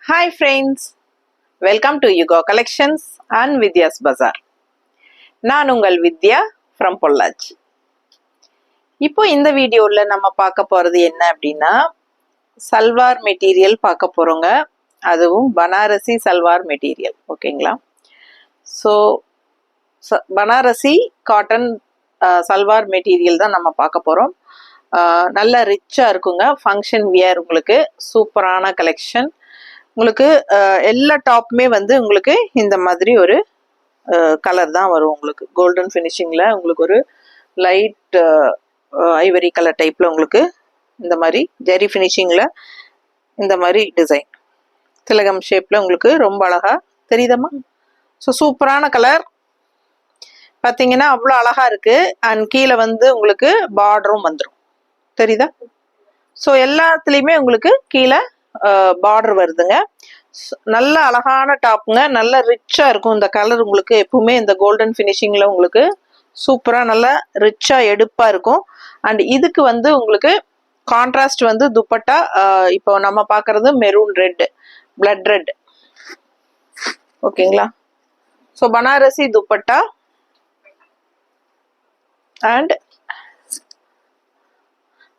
Hi friends, welcome to Yugo Collections and Vidya's Bazaar. நான் உங்கள் வித்யா from Pollachi. இப்போ இந்த வீடியோவில் நம்ம பார்க்க போகிறது என்ன அப்படின்னா சல்வார் மெட்டீரியல் பார்க்க போகிறோங்க. அதுவும் பனாரசி சல்வார் மெட்டீரியல். ஓகேங்களா? So Banarasi cotton salwar material தான் நம்ம பார்க்க போகிறோம். நல்ல ரிச்சாக இருக்குங்க. ஃபங்க்ஷன் வியர் உங்களுக்கு சூப்பரான கலெக்ஷன். உங்களுக்கு எல்லா டாப்புமே வந்து உங்களுக்கு இந்த மாதிரி ஒரு கலர் தான் வரும். உங்களுக்கு கோல்டன் ஃபினிஷிங்கில் உங்களுக்கு ஒரு லைட் ஐவரி கலர் டைப்பில் உங்களுக்கு இந்த மாதிரி ஜெரி ஃபினிஷிங்கில் இந்த மாதிரி டிசைன் திலகம் ஷேப்பில் உங்களுக்கு ரொம்ப அழகாக தெரியுதம்மா. ஸோ சூப்பரான கலர் பார்த்தீங்கன்னா அவ்வளோ அழகாக இருக்குது. அண்ட் கீழே வந்து உங்களுக்கு பார்டரும் வந்துடும், தெரியுதா? ஸோ எல்லாத்துலேயுமே உங்களுக்கு கீழே பார்டர் வருதுங்க. நல்ல அழகான டாப்புங்க, நல்ல ரிச்சாக இருக்கும். இந்த கலர் உங்களுக்கு எப்பவுமே இந்த கோல்டன் ஃபினிஷிங்கில் உங்களுக்கு சூப்பராக நல்லா ரிச்சாக எடுப்பாக இருக்கும். அண்ட் இதுக்கு வந்து உங்களுக்கு கான்ட்ராஸ்ட் வந்து துப்பட்டா இப்போ நம்ம பார்க்குறது மெரூன் ரெட், பிளட் ரெட். ஓகேங்களா? So Banarasi dupatta and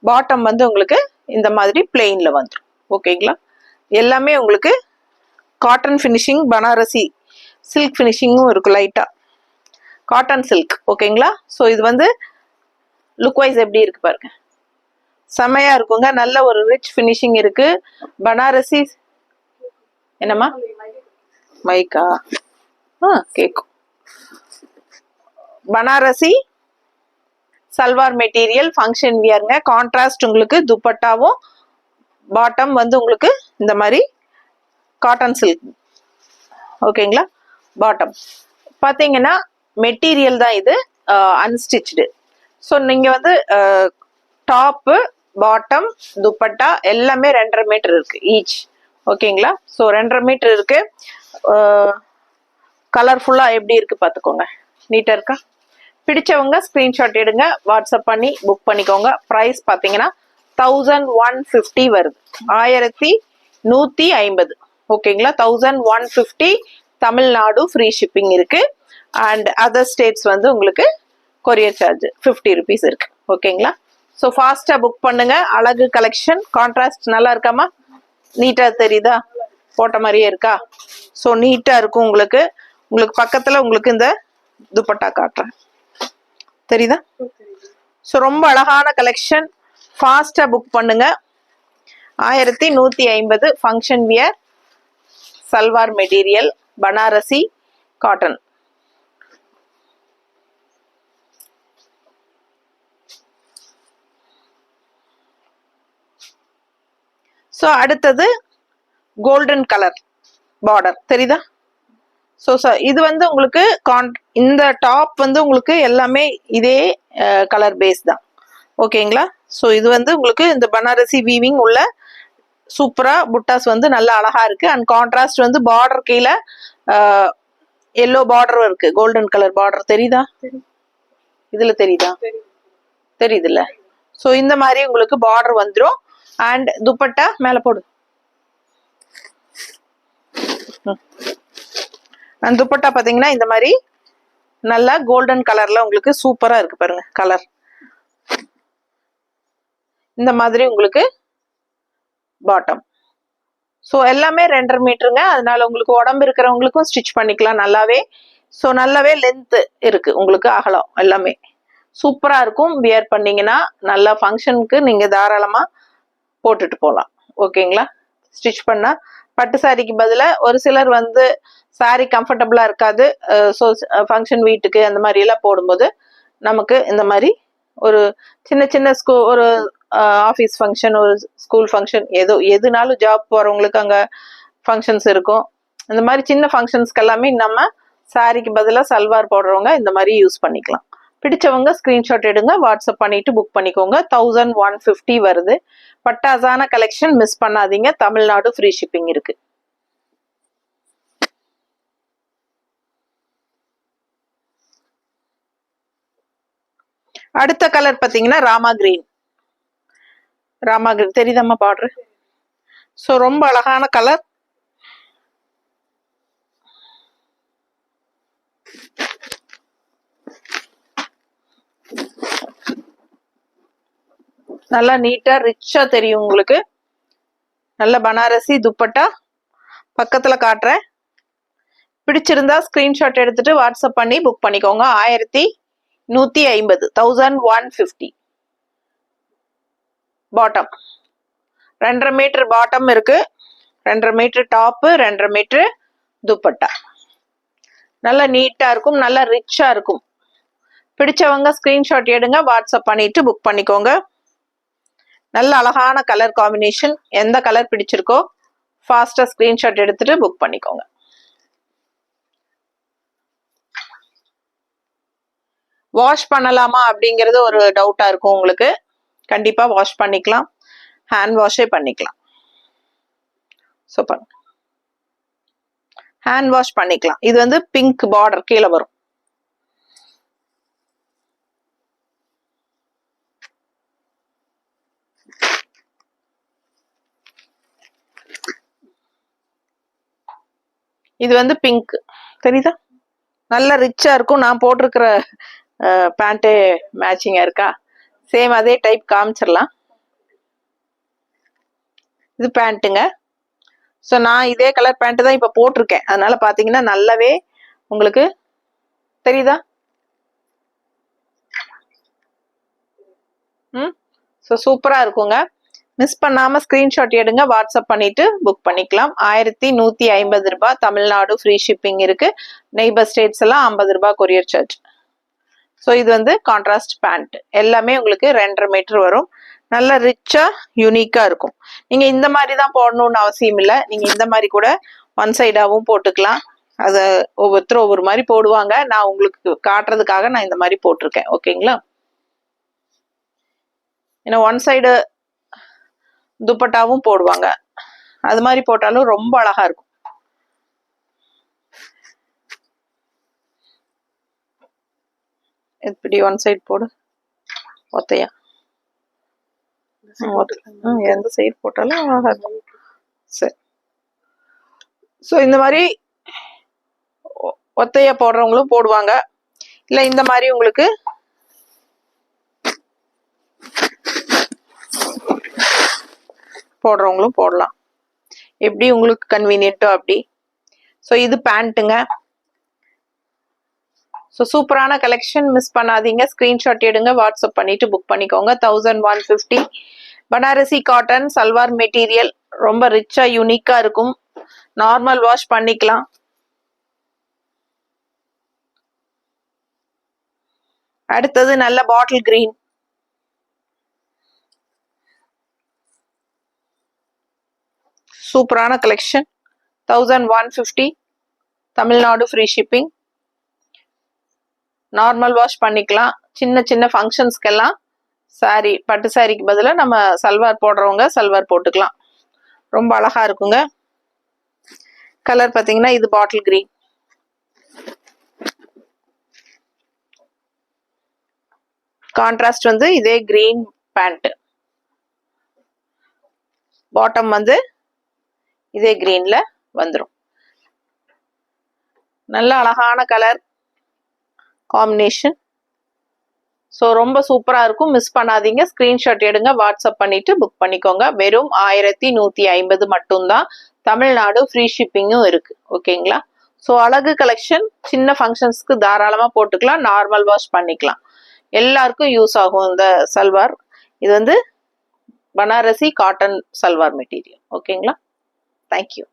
bottom வந்து உங்களுக்கு இந்த மாதிரி பிளெயின்ல வந்துடும். ஓகேங்களா? எல்லாமே உங்களுக்கு காட்டன் ஃபினிஷிங், பனாரசி சில்க் ஃபினிஷிங்கும் இருக்கும், லைட்டாக காட்டன் சில்க். ஓகேங்களா? ஸோ இது வந்து லுக் வைஸ் எப்படி இருக்கு பாருங்க, செமையா இருக்குங்க. நல்ல ஒரு ரிச் ஃபினிஷிங் இருக்கு. பனாரசி என்னம்மா மைக்கா கேக்கும். பனாரசி சல்வார் மெட்டீரியல் ஃபங்க்ஷன் வியருங்க. கான்ட்ராஸ்ட் உங்களுக்கு துப்பட்டாவும் பாட்டம் வந்து உங்களுக்கு இந்த மாதிரி காட்டன் சில்க். ஓகேங்களா? பாட்டம் பார்த்தீங்கன்னா மெட்டீரியல் தான் இது, அன்ஸ்டிச்டு. ஸோ நீங்கள் வந்து டாப்பு பாட்டம் துப்பட்டா எல்லாமே 2.5 மீட்டர் இருக்கு ஈச். ஓகேங்களா? ஸோ 2.5 மீட்டர் இருக்கு. கலர்ஃபுல்லாக எப்படி இருக்கு பார்த்துக்கோங்க, நீட்டாக இருக்கா? பிடிச்சவங்க ஸ்க்ரீன்ஷாட் எடுங்க, வாட்ஸ்அப் பண்ணி புக் பண்ணிக்கோங்க. ப்ரைஸ் பார்த்தீங்கன்னா 1150 வருது, 1150. ஓகேங்களா? 1150 தமிழ்நாடு ஃப்ரீ ஷிப்பிங் இருக்கு. அண்ட் அதர் ஸ்டேட்ஸ் வந்து உங்களுக்கு கொரியர் சார்ஜ் 50 ருபீஸ் இருக்கு. ஓகேங்களா? ஸோ ஃபாஸ்ட்டாக புக் பண்ணுங்க. அழகு கலெக்ஷன். கான்ட்ராஸ்ட் நல்லா இருக்காமா? நீட்டாக தெரியுதா? போட்ட மாதிரியே இருக்கா? ஸோ நீட்டாக இருக்கும். உங்களுக்கு பக்கத்தில் உங்களுக்கு இந்த துப்பட்டா காட்டுறேன், தெரியுதா? ஸோ ரொம்ப அழகான கலெக்ஷன். ஃபாஸ்ட்டாக புக் பண்ணுங்க. 1150 function wear salwar material Banarasi cotton. So அடுத்தது கோல்டன் கலர் பார்டர், தெரியுதா? ஸோ இது வந்து உங்களுக்கு இந்த டாப் வந்து உங்களுக்கு எல்லாமே இதே கலர் பேஸ் தான். ஓகேங்களா? ஸோ இது வந்து உங்களுக்கு இந்த பனாரசி வீவிங் உள்ள சூப்பரா புட்டாஸ் வந்து நல்லா அழகா இருக்கு. அண்ட் கான்ட்ராஸ்ட் வந்து பார்டர் கீழே எல்லோ பார்டர் இருக்கு, கோல்டன் கலர் பார்டர். தெரியுதா? இதுல தெரியுதா? தெரியுதுல்ல? ஸோ இந்த மாதிரி உங்களுக்கு பார்டர் வந்துடும். அண்ட் துப்பட்டா மேல போடு. அண்ட் துப்பட்டா பாத்தீங்கன்னா இந்த மாதிரி நல்லா கோல்டன் கலர்ல உங்களுக்கு சூப்பரா இருக்கு பாருங்க கலர். இந்த மாதிரி உங்களுக்கு பாட்டம். ஸோ எல்லாமே 2.5 மீட்டருங்க. அதனால உங்களுக்கு உடம்பு இருக்கிறவங்களுக்கும் ஸ்டிச் பண்ணிக்கலாம் நல்லாவே. ஸோ நல்லாவே லென்த் இருக்கு உங்களுக்கு, அகலம் எல்லாமே சூப்பரா இருக்கும். வியர் பண்ணீங்கன்னா நல்லா ஃபங்க்ஷனுக்கு நீங்க தாராளமா போட்டுட்டு போகலாம். ஓகேங்களா? ஸ்டிச் பண்ணா பட்டு சாரிக்கு பதிலாக ஒரு சிலர் வந்து சாரி கம்ஃபர்டபுளா இருக்காது. ஸோ ஃபங்க்ஷன் வீட்டுக்கு அந்த மாதிரி எல்லாம் போடும்போது நமக்கு இந்த மாதிரி ஒரு சின்ன ஒரு ஆஃபீஸ் ஃபங்க்ஷன், ஒரு ஸ்கூல் ஃபங்க்ஷன், எதுனாலும் ஜாப் போகிறவங்களுக்கு அங்கே ஃபங்க்ஷன்ஸ் இருக்கும். இந்த மாதிரி சின்ன ஃபங்க்ஷன்ஸ்க்கு எல்லாமே நம்ம சாரிக்கு பதிலாக சல்வார் போடுறவங்க இந்த மாதிரி யூஸ் பண்ணிக்கலாம். பிடிச்சவங்க ஸ்க்ரீன்ஷாட் எடுங்க, வாட்ஸ்அப் பண்ணிட்டு புக் பண்ணிக்கோங்க. 1150 வருது. பட்டாசான கலெக்ஷன், மிஸ் பண்ணாதீங்க. தமிழ்நாடு ஃப்ரீ ஷிப்பிங் இருக்கு. அடுத்த கலர் பார்த்தீங்கன்னா ராமா கிரீன். ராமா கிரீன் தெரியுதாம்மா பார்டர்? ஸோ ரொம்ப அழகான கலர். நல்லா நீட்டா ரிச்சா தெரியும் உங்களுக்கு. நல்ல பனாரசி துப்பட்டா பக்கத்துல காட்டுறேன். பிடிச்சிருந்தா ஸ்கிரீன்ஷாட் எடுத்துட்டு வாட்ஸ்அப் பண்ணி புக் பண்ணிக்கோங்க. 1150 1150. பாட்டம் 2.5 மீட்டர் பாட்டம் இருக்கு, 2.5 மீட்டர் டாப்பு, 2.5 மீட்டர் துப்பட்டா. நல்லா நீட்டா இருக்கும், நல்லா ரிச்சா இருக்கும். பிடிச்சவங்க ஸ்கிரீன்ஷாட் எடுங்க, வாட்ஸ்அப் பண்ணிட்டு புக் பண்ணிக்கோங்க. நல்ல அழகான கலர் காம்பினேஷன். எந்த கலர் பிடிச்சிருக்கோ ஃபாஸ்டா ஸ்கிரீன்ஷாட் எடுத்துட்டு புக் பண்ணிக்கோங்க. வாஷ் பண்ணலாமா அப்படிங்கிறது ஒரு டவுட்டா இருக்கும் உங்களுக்கு. கண்டிப்பா வாஷ் பண்ணிக்கலாம், ஹேண்ட் வாஷே பண்ணிக்கலாம். சூப்பர், ஹேண்ட் வாஷ் பண்ணிக்கலாம். இது வந்து பிங்க் பார்டர் கீழே வரும். இது வந்து பிங்க் தெரியுதா, நல்ல ரிச்சா இருக்கும். நான் போட்டிருக்கிற பேண்ட்டு மேட்சிங்கா இருக்கா? சேம் அதே டைப் காமிச்சிடலாம். இது பேண்ட்டுங்க. ஸோ நான் இதே கலர் பேண்ட் தான் இப்போ போட்டிருக்கேன். அதனால பார்த்தீங்கன்னா நல்லாவே உங்களுக்கு தெரியுதா? ஸோ சூப்பராக இருக்குங்க. மிஸ் பண்ணாமல் ஸ்க்ரீன்ஷாட் எடுங்க, வாட்ஸ்அப் பண்ணிட்டு புக் பண்ணிக்கலாம். 1150 ரூபாய். தமிழ்நாடு ஃப்ரீ ஷிப்பிங் இருக்கு. நெய்பர் ஸ்டேட்ஸ் எல்லாம் 50 ரூபாய் கொரியர் சார்ஜ். ஸோ இது வந்து கான்ட்ராஸ்ட் பேண்ட். எல்லாமே உங்களுக்கு 2.5 மீட்டர் வரும். நல்ல ரிச்சா யூனிக்கா இருக்கும். நீங்க இந்த மாதிரி தான் போடணும்னு அவசியம் இல்லை. நீங்க இந்த மாதிரி கூட ஒன் சைடாவும் போட்டுக்கலாம். அதை ஒவ்வொருத்தரும் ஒவ்வொரு மாதிரி போடுவாங்க. நான் உங்களுக்கு காட்டுறதுக்காக நான் இந்த மாதிரி போட்டிருக்கேன். ஓகேங்களா? ஏன்னா ஒன் சைடு துப்பட்டாவும் போடுவாங்க. அது மாதிரி போட்டாலும் ரொம்ப அழகா இருக்கும். இப்படி ஒன் சைடு போடு, ஒத்தையா எந்த சைடு போட்டாலும் அழகா இருக்கும். சரி, ஸோ இந்த மாதிரி ஒத்தையா போடுறவங்களும் போடுவாங்க. இல்லை இந்த மாதிரி உங்களுக்கு போடுறவங்களும் போடலாம், எப்படி உங்களுக்கு கன்வீனியன்ட்டோ அப்படி. ஸோ இது பேண்ட்டுங்க. ஸோ சூப்பரான கலெக்ஷன், மிஸ் பண்ணாதீங்க. ஸ்க்ரீன்ஷாட் எடுங்க, வாட்ஸ்அப் பண்ணிட்டு புக் பண்ணிக்கோங்க. 1150. பனாரசி காட்டன் சல்வார் மெட்டீரியல், ரொம்ப ரிச்சா யூனிக்கா இருக்கும். நார்மல் வாஷ் பண்ணிக்கலாம். அடுத்தது நல்ல பாட்டில் கிரீன். சூப்பரான collection. 1150. Tamil Nadu free shipping. Normal wash பண்ணிக்கலாம். சின்ன சின்ன ஃபங்க்ஷன்ஸ்க்கெல்லாம் சாரி, பட்டு சாரிக்கு பதிலாக நம்ம சல்வார் போடுறவங்க சல்வார் போட்டுக்கலாம். ரொம்ப அழகா இருக்குங்க. கலர் பார்த்தீங்கன்னா இது பாட்டில் கிரீன். கான்ட்ராஸ்ட் வந்து இதே கிரீன் பேண்ட். பாட்டம் வந்து இதே கிரீன்ல வந்துடும். நல்ல அழகான கலர் காம்பினேஷன். ஸோ ரொம்ப சூப்பராக இருக்கும், மிஸ் பண்ணாதீங்க. ஸ்க்ரீன்ஷாட் எடுங்க, வாட்ஸ்அப் பண்ணிட்டு புக் பண்ணிக்கோங்க. வெறும் 1150 மட்டும்தான். தமிழ்நாடு ஃப்ரீ ஷிப்பிங்கும் இருக்கு. ஓகேங்களா? ஸோ அழகு கலெக்ஷன். சின்ன ஃபங்க்ஷன்ஸ்க்கு தாராளமாக போட்டுக்கலாம், நார்மல் வாஷ் பண்ணிக்கலாம். எல்லாருக்கும் யூஸ் ஆகும் இந்த சல்வார். இது வந்து பனாரசி காட்டன் சல்வார் மெட்டீரியல். ஓகேங்களா? தேங்க்யூ.